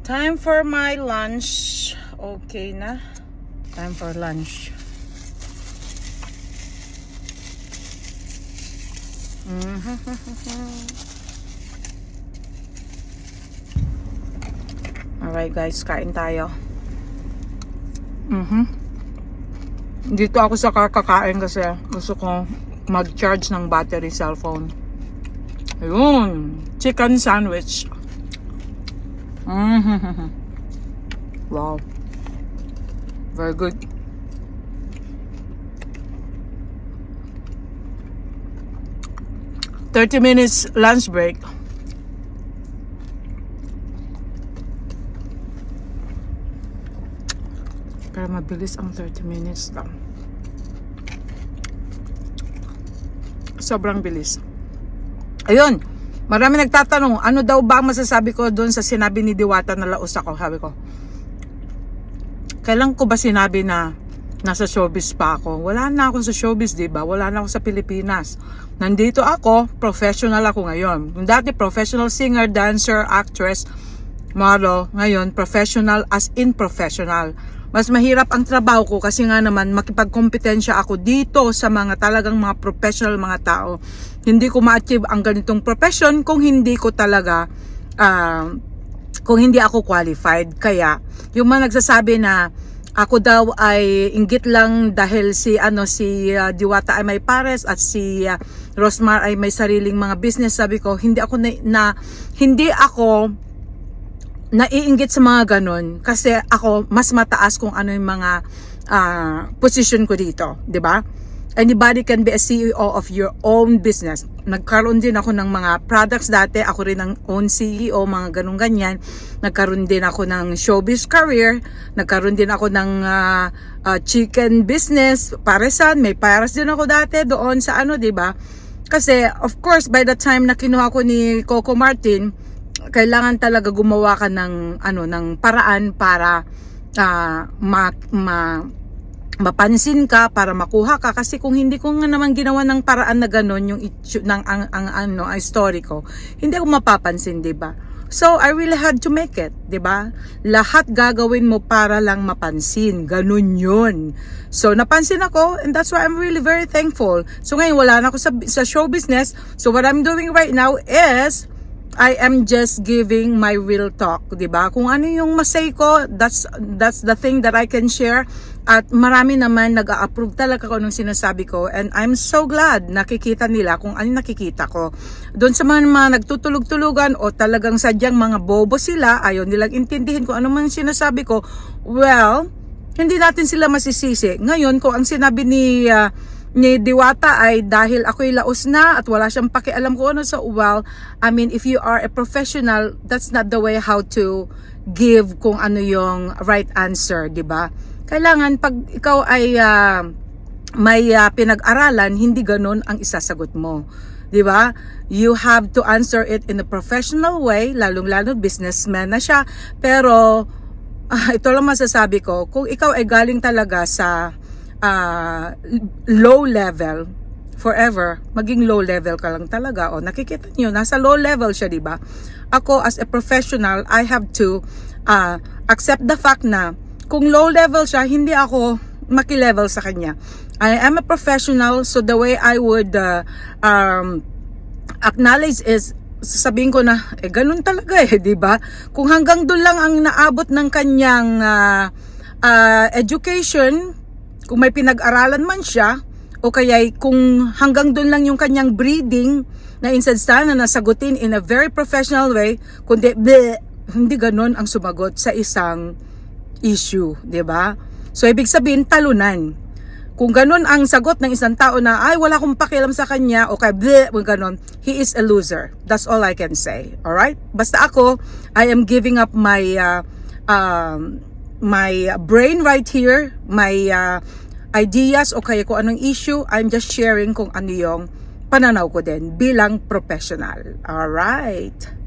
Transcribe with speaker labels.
Speaker 1: Time for my lunch. Okay na. Time for lunch. Alright guys, kain tayo. Dito ako sa car kakain kasi gusto ko mag-charge ng battery cellphone. Ayun, chicken sandwich. Wow, very good. "30 minutes lunch break." Pero mabilis ang 30 minutes lang. Sobrang bilis. Ayun, marami nagtatanong, ano daw ba ang masasabi ko doon sa sinabi ni Diwata na laos ako? Sabi ko, kailan ko ba sinabi na nasa showbiz pa ako? Wala na ako sa showbiz, diba? Wala na ako sa Pilipinas. Nandito ako, professional ako ngayon. Dati professional singer, dancer, actress, model. Ngayon, professional as in professional. Mas mahirap ang trabaho ko kasi nga naman makipagkompetensya ako dito sa mga talagang mga professional mga tao. Hindi ko ma-achieve ang ganitong profession kung hindi ko talaga kung hindi ako qualified. Kaya yung mga nagsasabi na ako daw ay inggit lang dahil si Diwata ay may pares at si Rosmar ay may sariling mga business, sabi ko hindi ako naiinggit sa mga ganon kasi ako mas mataas kung ano yung mga position ko dito, 'di ba? Anybody can be a CEO of your own business. Nagkaroon din ako ng mga products dati, ako rin ang own CEO, mga ganun ganyan. Nagkaroon din ako ng showbiz career, nagkaroon din ako ng chicken business, paresan, may pares din ako dati doon sa 'di ba? Kasi of course by the time na kinuha ko ni Coco Martin, kailangan talaga gumawa ka ng ng paraan para mapansin ka, para makuha ka, kasi kung hindi ko nga naman ginawa ng paraan na gano'n yung ang story ko, hindi ako mapapansin, 'di ba? So I really had to make it, 'di ba? Lahat gagawin mo para lang mapansin, ganun 'yun. So napansin ako, and that's why I'm really very thankful. So ngayon wala na ako sa show business. So what I'm doing right now is I am just giving my real talk, 'di ba? Kung ano yung masay ko, that's the thing that I can share. At marami naman nag-a-approve talaga ko nung sinasabi ko, and I'm so glad nakikita nila kung ano nakikita ko. Doon sa mga nagtutulog-tulugan o talagang sadyang mga bobo sila, ayaw nilang intindihin kung ano man sinasabi ko, well, hindi natin sila masisisi. Ngayon, kung ang sinabi ni Diwata ay dahil ako'y laos na at wala siyang pakialam ko ano, so well, I mean, if you are a professional, that's not the way how to give kung ano yung right answer, 'di ba? Kailangan pag ikaw ay may pinag-aralan, hindi ganun ang isasagot mo, 'di ba? You have to answer it in a professional way, lalong-lalo businessman na siya. Pero ito lang masasabi ko, kung ikaw ay galing talaga sa low level, forever maging low level ka lang talaga. O nakikita niyo, nasa low level siya, 'di ba? Ako as a professional, I have to accept the fact na kung low level siya, hindi ako maki-level sa kanya. I am a professional, so the way I would acknowledge is sasabihin ko na ganun talaga 'di ba? Kung hanggang doon lang ang naabot ng kanyang education, kung may pinag-aralan man siya, o kaya kung hanggang doon lang yung kanyang breeding, na instead sana nasagutin in a very professional way, kundi hindi ganun ang sumagot sa isang issue, 'di ba? So ibig sabihin talunan. Kung ganun ang sagot ng isang tao na ay wala akong pakialam sa kanya o kay ganun, he is a loser. That's all I can say. All right? Basta ako, I am giving up my my brain right here, my ideas o kaya kung anong issue, I'm just sharing kung ano yung pananaw ko din bilang professional. All right.